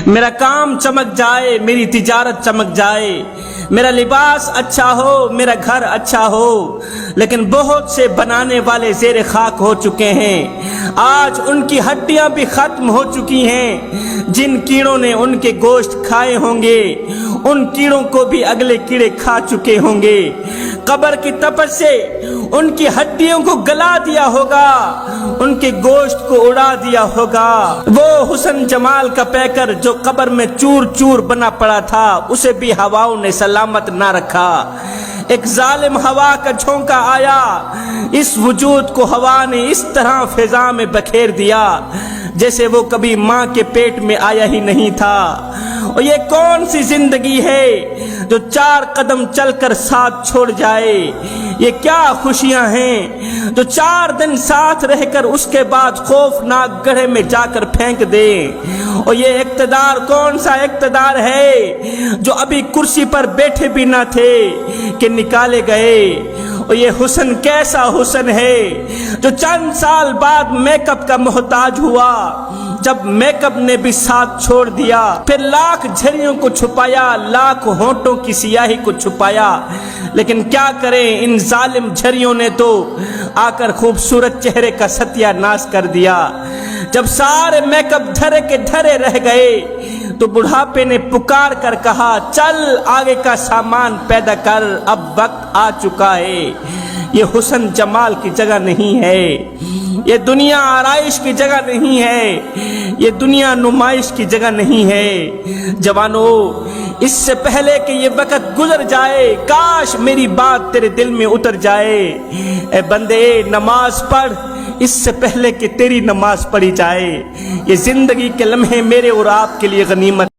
میرا کام چمک جائے، میری تجارت چمک جائے، میرا لباس اچھا ہو، میرا گھر اچھا ہو، لیکن بہت سے بنانے والے زیر خاک ہو چکے ہیں۔ آج ان کی ہڈیاں بھی ختم ہو چکی ہیں۔ جن کیڑوں نے ان کے گوشت کھائے ہوں گے، ان کیڑوں کو بھی اگلے کیڑے کھا چکے ہوں گے۔ قبر کی تپش سے ان کی ہڈیوں کو گلا دیا ہوگا، ان کے گوشت کو اڑا دیا ہوگا۔ وہ حسن جمال کا پیکر جو قبر میں چور چور بنا پڑا تھا، اسے بھی ہواؤں نے سلامت نہ رکھا۔ ایک ظالم ہوا کا جھونکا آیا، اس وجود کو ہوا نے اس طرح فضا میں بکھیر دیا جیسے وہ کبھی ماں کے پیٹ میں آیا ہی نہیں تھا۔ اور یہ کون سی زندگی ہے جو 4 قدم چل کر ساتھ چھوڑ جائے؟ یہ کیا خوشیاں ہیں جو 4 دن ساتھ رہ کر اس کے بعد خوفناک گڑھے میں جا کر پھینک دے؟ اور یہ اقتدار کون سا اقتدار ہے جو ابھی کرسی پر بیٹھے بھی نہ تھے کہ نکالے گئے؟ اور یہ حسن کیسا حسن ہے جو چند سال بعد میک اپ کا محتاج ہوا، جب میک اپ نے بھی ساتھ چھوڑ دیا۔ پھر لاکھ جھریوں کو چھپایا، لاکھ ہونٹوں کی سیاہی کو چھپایا، لیکن کیا کریں، ان ظالم جھریوں نے تو آ کر خوبصورت چہرے کا ستیہ ناش کر دیا۔ جب سارے میک اپ دھرے کے دھرے رہ گئے تو بڑھاپے نے پکار کر کہا، چل آگے کا سامان پیدا کر، اب وقت آ چکا ہے۔ یہ حسن جمال کی جگہ نہیں ہے، یہ دنیا آرائش کی جگہ نہیں ہے، یہ دنیا نمائش کی جگہ نہیں ہے۔ جوانو، اس سے پہلے کہ یہ وقت گزر جائے، کاش میری بات تیرے دل میں اتر جائے۔ اے بندے، نماز پڑھ اس سے پہلے کہ تیری نماز پڑھی جائے۔ یہ زندگی کے لمحے میرے اور آپ کے لیے غنیمت